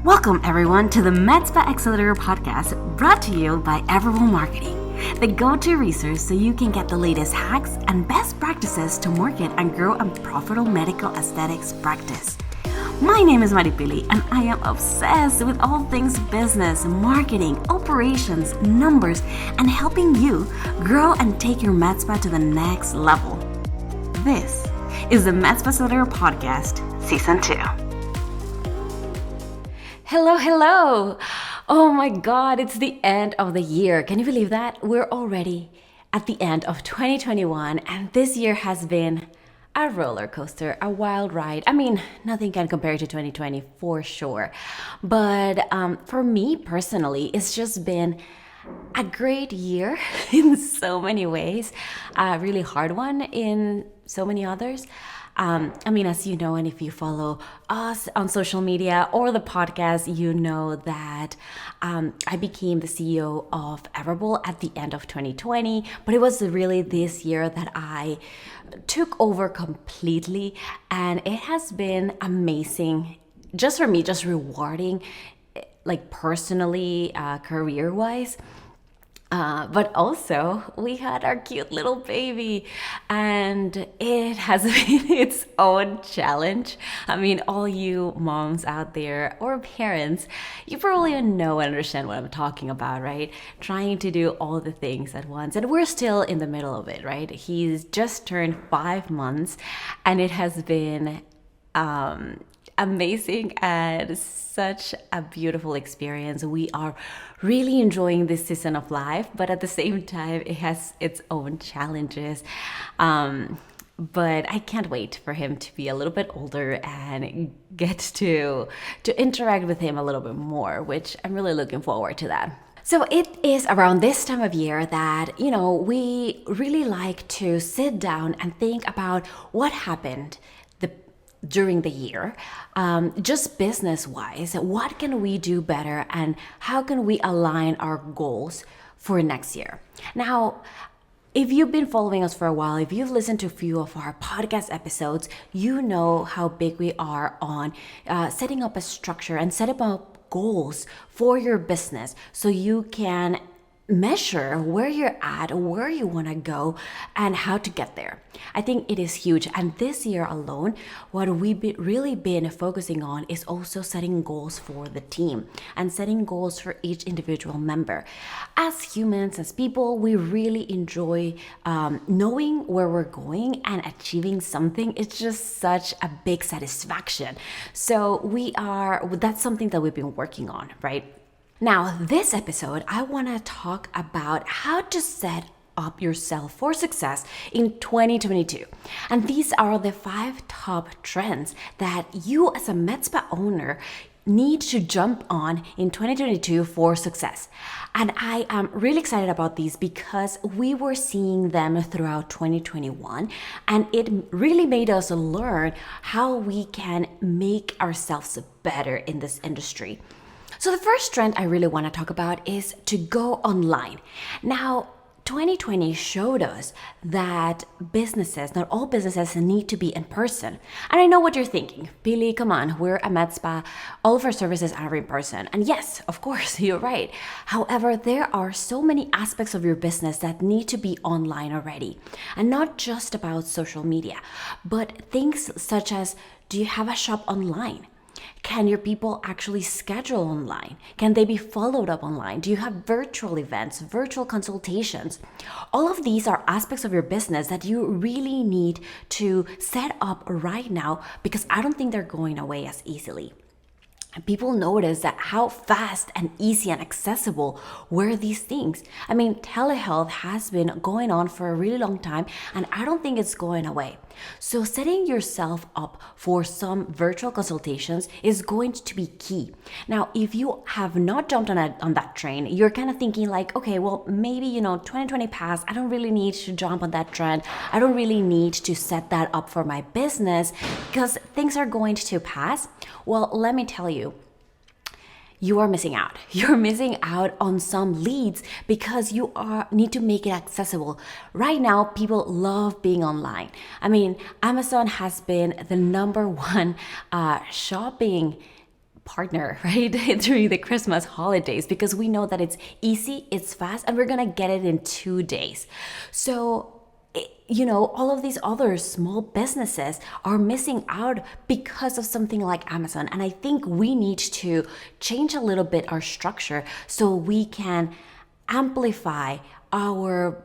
Welcome everyone to the Med Spa Accelerator Podcast, brought to you by Everable Marketing, the go-to resource so you can get the latest hacks and best practices to market and grow a profitable medical aesthetics practice. My name is Maripili and I am obsessed with all things business, marketing, operations, numbers, and helping you grow and take your med spa to the next level. This is the Med Spa Accelerator Podcast, Season 2. Hello. Oh my God, it's the end of the year. Can you believe that? We're already at the end of 2021 and this year has been a roller coaster, a wild ride. I mean, nothing can compare to 2020 for sure. But for me personally, it's just been a great year in so many ways, a really hard one in so many others. As you know, and if you follow us on social media or the podcast, you know that I became the CEO of Everable at the end of 2020, but it was really this year that I took over completely, and it has been amazing, just for me, just rewarding, like personally, career-wise. But also we had our cute little baby and it has been its own challenge. I mean, all you moms out there or parents, you probably know and understand what I'm talking about, right? Trying to do all the things at once. And we're still in the middle of it, right? He's just turned 5 months and it has been amazing and such a beautiful experience. We are really enjoying this season of life, but at the same time, it has its own challenges. But I can't wait for him to be a little bit older and get to interact with him a little bit more, which I'm really looking forward to that. So it is around this time of year that, we really like to sit down and think about what happened during the year, just business-wise. What can we do better and how can we align our goals for next year? Now, if you've been following us for a while, if you've listened to a few of our podcast episodes, you know how big we are on setting up a structure and setting up goals for your business so you can measure where you're at, where you want to go, and how to get there. I think it is huge. And this year alone, what we've really been focusing on is also setting goals for the team and setting goals for each individual member. As humans, as people, we really enjoy knowing where we're going and achieving something. It's just such a big satisfaction. So that's something that we've been working on, right? Now, this episode, I want to talk about how to set up yourself for success in 2022. And these are the 5 top trends that you as a med spa owner need to jump on in 2022 for success. And I am really excited about these because we were seeing them throughout 2021 and it really made us learn how we can make ourselves better in this industry. So the first trend I really want to talk about is to go online. Now, 2020 showed us that not all businesses need to be in person. And I know what you're thinking. Billy, come on, we're a med spa. All of our services are in person. And yes, of course, you're right. However, there are so many aspects of your business that need to be online already. And not just about social media, but things such as, do you have a shop online? Can your people actually schedule online? Can they be followed up online? Do you have virtual events, virtual consultations? All of these are aspects of your business that you really need to set up right now because I don't think they're going away as easily. People notice that how fast and easy and accessible were these things. I mean, telehealth has been going on for a really long time and I don't think it's going away. So setting yourself up for some virtual consultations is going to be key. Now, if you have not jumped on that train, you're kind of thinking like, okay, well, maybe, 2020 passed. I don't really need to jump on that trend. I don't really need to set that up for my business because things are going to pass. Well, let me tell you, you are missing out. You're missing out on some leads because you need to make it accessible. Right now, people love being online. I mean, Amazon has been the number one shopping partner, right? During the Christmas holidays, because we know that it's easy, it's fast, and we're gonna get it in 2 days. So all of these other small businesses are missing out because of something like Amazon. And I think we need to change a little bit our structure so we can amplify our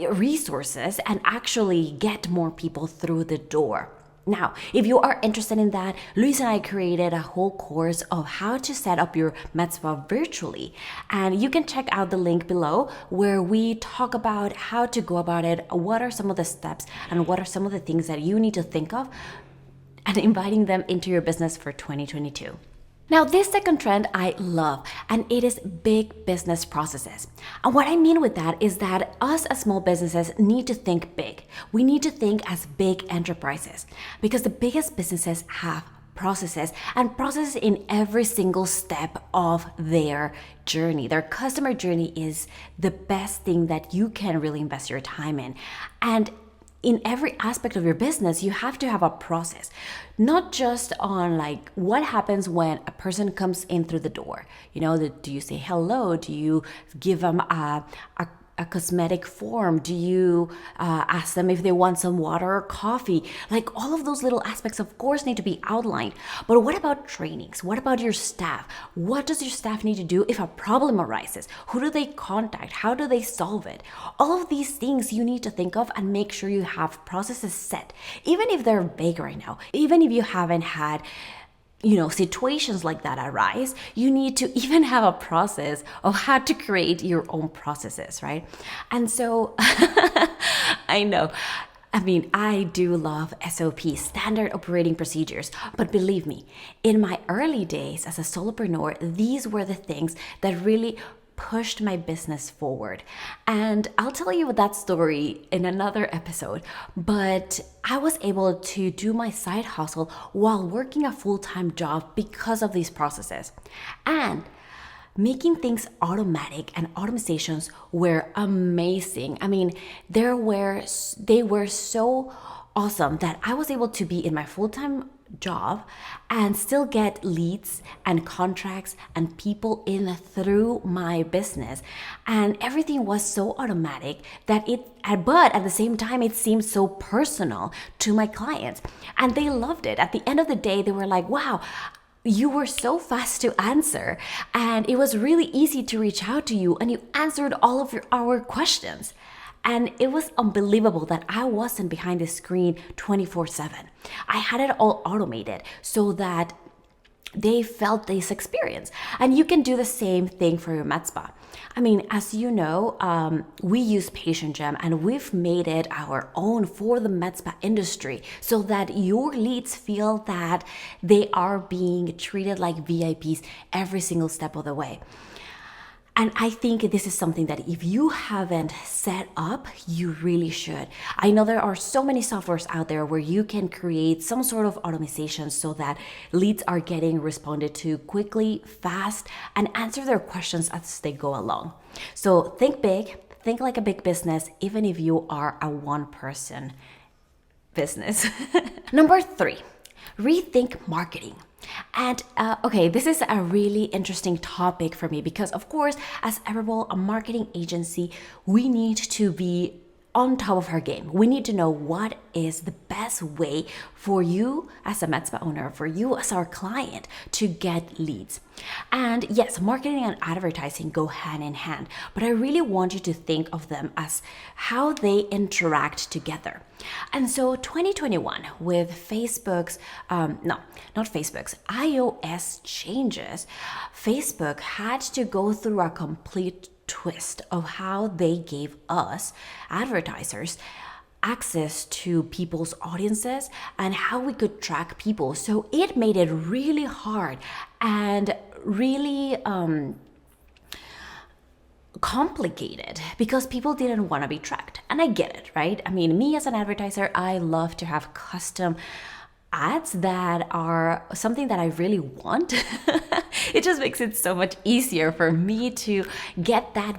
resources and actually get more people through the door. Now, if you are interested in that, Luis and I created a whole course of how to set up your Med Spa virtually. And you can check out the link below where we talk about how to go about it, what are some of the steps, and what are some of the things that you need to think of, and inviting them into your business for 2022. Now, this second trend I love, and it is big business processes. And what I mean with that is that us as small businesses need to think big. We need to think as big enterprises, because the biggest businesses have processes, and processes in every single step of their journey. Their customer journey is the best thing that you can really invest your time in. And in every aspect of your business, you have to have a process, not just on like what happens when a person comes in through the door. Do you say hello? Do you give them a cosmetic form? Do you ask them if they want some water or coffee? Like all of those little aspects, of course, need to be outlined. But what about trainings? What about your staff? What does your staff need to do if a problem arises? Who do they contact? How do they solve it? All of these things you need to think of and make sure you have processes set, even if they're vague right now, even if you haven't had situations like that arise. You need to even have a process of how to create your own processes, right? And so I know, I do love SOPs, standard operating procedures, but believe me, in my early days as a solopreneur, these were the things that really pushed my business forward. And I'll tell you that story in another episode, but I was able to do my side hustle while working a full-time job because of these processes. And making things automatic and automatizations were amazing. They were so awesome that I was able to be in my full-time job and still get leads and contracts and people in through my business, and everything was so automatic that but at the same time it seemed so personal to my clients, and they loved it. At the end of the day, they were like, wow, you were so fast to answer, and it was really easy to reach out to you, and you answered all of our questions. And it was unbelievable that I wasn't behind the screen 24/7. I had it all automated so that they felt this experience. And you can do the same thing for your Med Spa. As you know, we use PatientGem, and we've made it our own for the Med Spa industry so that your leads feel that they are being treated like VIPs every single step of the way. And I think this is something that if you haven't set up, you really should. I know there are so many softwares out there where you can create some sort of automation so that leads are getting responded to quickly, fast, and answer their questions as they go along. So think big, think like a big business, even if you are a one-person business. Number 3, rethink marketing. And this is a really interesting topic for me because, of course, as Everable, a marketing agency, we need to be on top of our game. We need to know what is the best way for you as a Med Spa owner, for you as our client to get leads. And yes, marketing and advertising go hand in hand, but I really want you to think of them as how they interact together. And so 2021 with Facebook's, iOS changes, Facebook had to go through a complete twist of how they gave us advertisers access to people's audiences and how we could track people. So it made it really hard and really complicated because people didn't want to be tracked. And I get it, right? Me as an advertiser, I love to have custom ads that are something that I really want. It just makes it so much easier for me to get that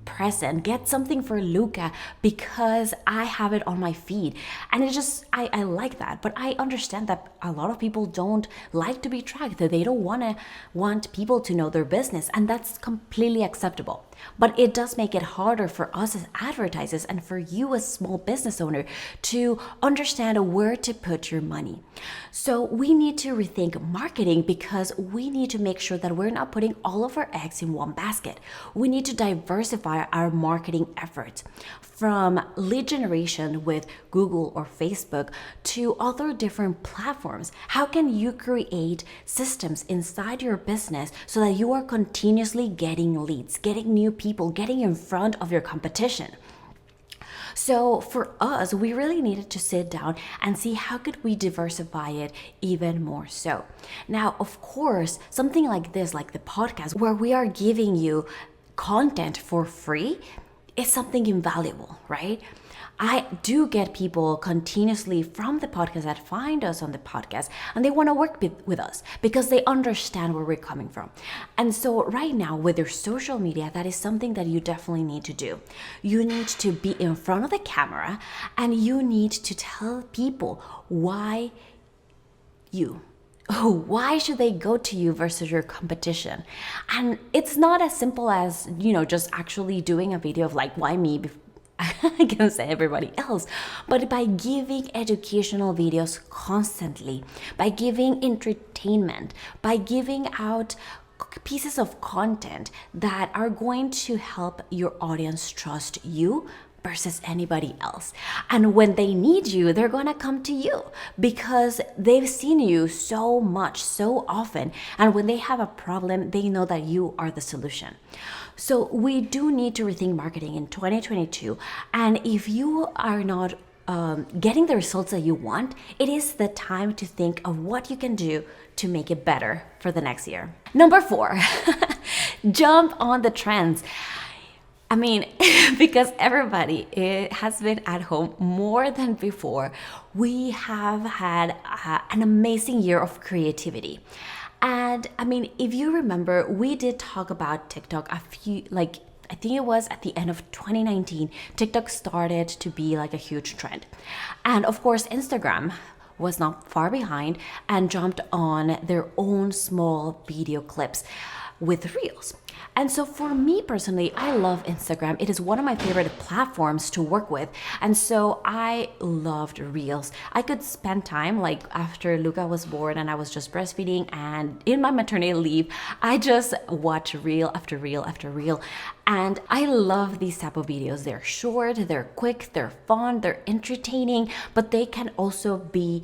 present, get something for Luca because I have it on my feed. And it just, I like that. But I understand that a lot of people don't like to be tracked, that they don't want people to know their business. And that's completely acceptable. But it does make it harder for us as advertisers and for you as small business owner to understand where to put your money. So we need to rethink marketing because we need to make sure that we're not putting all of our eggs in one basket. We need to diversify our marketing efforts from lead generation with Google or Facebook to other different platforms. How can you create systems inside your business so that you are continuously getting leads, getting new people, getting in front of your competition? So for us, we really needed to sit down and see how could we diversify it even more so. Now, of course, something like this, like the podcast, where we are giving you content for free, is something invaluable, right? I do get people continuously from the podcast that find us on the podcast and they want to work with us because they understand where we're coming from. And so right now with your social media, that is something that you definitely need to do. You need to be in front of the camera and you need to tell people why should they go to you versus your competition? And it's not as simple as, just actually doing a video of like, why me against everybody else, but by giving educational videos constantly, by giving entertainment, by giving out pieces of content that are going to help your audience trust you versus anybody else. And when they need you, they're gonna come to you because they've seen you so much, so often. And when they have a problem, they know that you are the solution. So we do need to rethink marketing in 2022. And if you are not getting the results that you want, it is the time to think of what you can do to make it better for the next year. Number 4, jump on the trends. I mean, because everybody has been at home more than before, we have had an amazing year of creativity. And I mean, if you remember, we did talk about TikTok I think it was at the end of 2019, TikTok started to be like a huge trend. And of course, Instagram was not far behind and jumped on their own small video clips with Reels. And so for me personally, I love Instagram. It is one of my favorite platforms to work with. And so I loved Reels. I could spend time, like after Luca was born and I was just breastfeeding and in my maternity leave, I just watch reel after reel after reel. And I love these type of videos. They're short, they're quick, they're fun, they're entertaining, but they can also be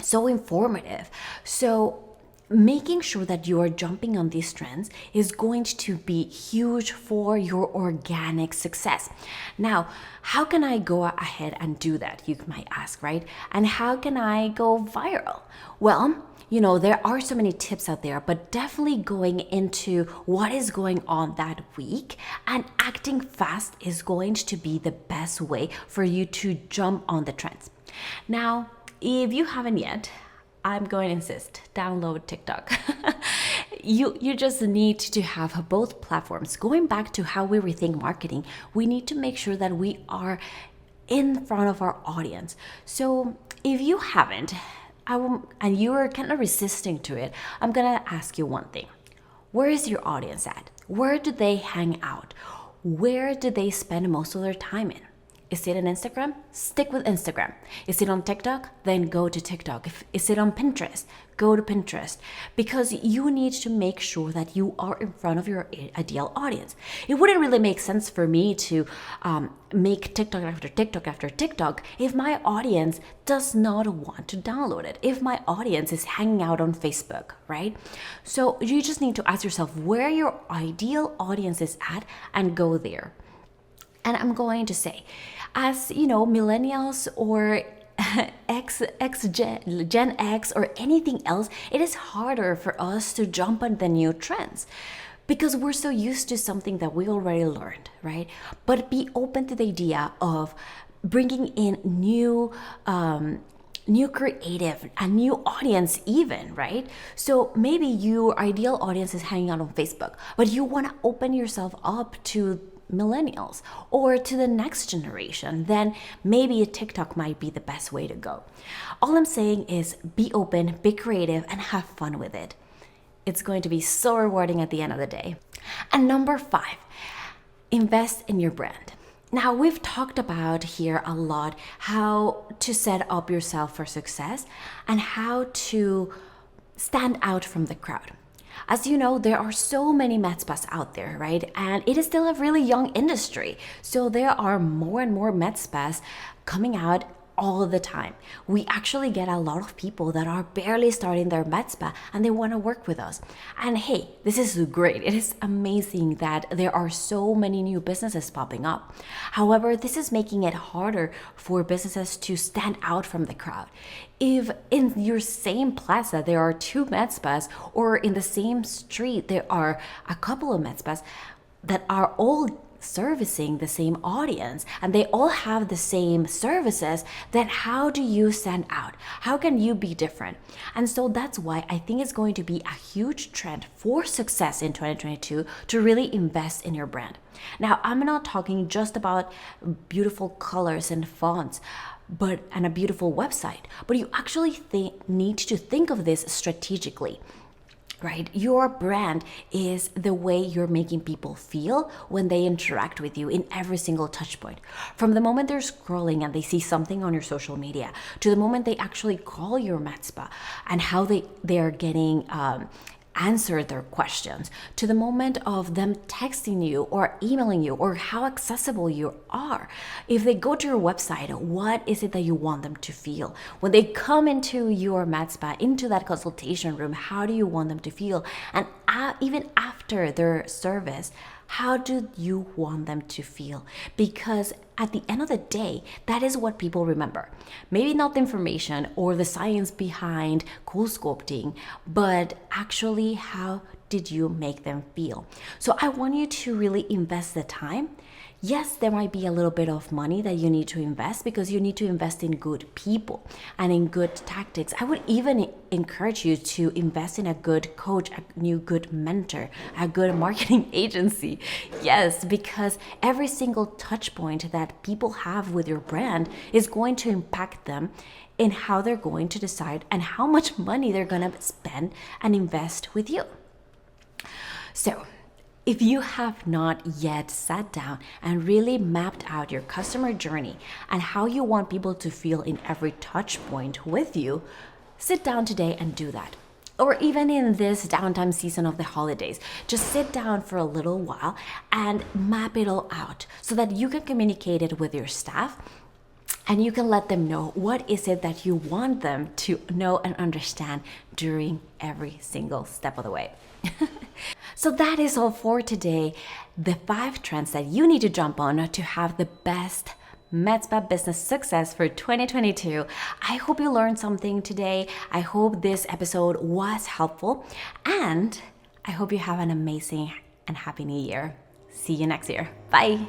so informative. So making sure that you are jumping on these trends is going to be huge for your organic success. Now, how can I go ahead and do that? You might ask, right? And how can I go viral? Well, there are so many tips out there, but definitely going into what is going on that week and acting fast is going to be the best way for you to jump on the trends. Now, if you haven't yet, I'm going to insist, download TikTok. You just need to have both platforms. Going back to how we rethink marketing, we need to make sure that we are in front of our audience. So if you haven't, and you are kind of resisting to it, I'm gonna ask you one thing. Where is your audience at? Where do they hang out? Where do they spend most of their time in? Is it on Instagram? Stick with Instagram. Is it on TikTok? Then go to TikTok. Is it on Pinterest? Go to Pinterest. Because you need to make sure that you are in front of your ideal audience. It wouldn't really make sense for me to make TikTok after TikTok after TikTok if my audience does not want to download it. If my audience is hanging out on Facebook, right? So you just need to ask yourself where your ideal audience is at and go there. And I'm going to say, as millennials or Gen X or anything else, it is harder for us to jump on the new trends because we're so used to something that we already learned, right? But be open to the idea of bringing in new new creative, a new audience even, right? So maybe your ideal audience is hanging out on Facebook, but you want to open yourself up to millennials or to the next generation, then maybe a TikTok might be the best way to go. All I'm saying is be open, be creative, and have fun with it. It's going to be so rewarding at the end of the day. And number 5, invest in your brand. Now, we've talked about here a lot how to set up yourself for success and how to stand out from the crowd. As you know, there are so many med spas out there, right? And it is still a really young industry. So there are more and more med spas coming out all the time. We actually get a lot of people that are barely starting their med spa and they want to work with us. And hey, this is great. It is amazing that there are so many new businesses popping up. However, this is making it harder for businesses to stand out from the crowd. If in your same plaza there are 2 med spas, or in the same street there are a couple of med spas that are all servicing the same audience and they all have the same services, then how do you stand out? How can you be different? And so that's why I think it's going to be a huge trend for success in 2022 to really invest in your brand. Now, I'm not talking just about beautiful colors and fonts, and a beautiful website, but you actually need to think of this strategically. Right? Your brand is the way you're making people feel when they interact with you in every single touch point. From the moment they're scrolling and they see something on your social media to the moment they actually call your med spa and how they are getting answer their questions, to the moment of them texting you or emailing you, or how accessible you are. If they go to your website, what is it that you want them to feel? When they come into your med spa, into that consultation room, how do you want them to feel? And even after their service, how do you want them to feel? Because at the end of the day, that is what people remember. Maybe not the information or the science behind cool sculpting, but actually how did you make them feel? So I want you to really invest the time. Yes, there might be a little bit of money that you need to invest because you need to invest in good people and in good tactics. I would even encourage you to invest in a good coach, a new good mentor, a good marketing agency. Yes, because every single touch point that people have with your brand is going to impact them in how they're going to decide and how much money they're going to spend and invest with you. So, if you have not yet sat down and really mapped out your customer journey and how you want people to feel in every touch point with you, sit down today and do that. Or even in this downtime season of the holidays, just sit down for a little while and map it all out so that you can communicate it with your staff and you can let them know what is it that you want them to know and understand during every single step of the way. So that is all for today. The 5 trends that you need to jump on to have the best med spa business success for 2022. I hope you learned something today. I hope this episode was helpful, and I hope you have an amazing and happy new year. See you next year. Bye.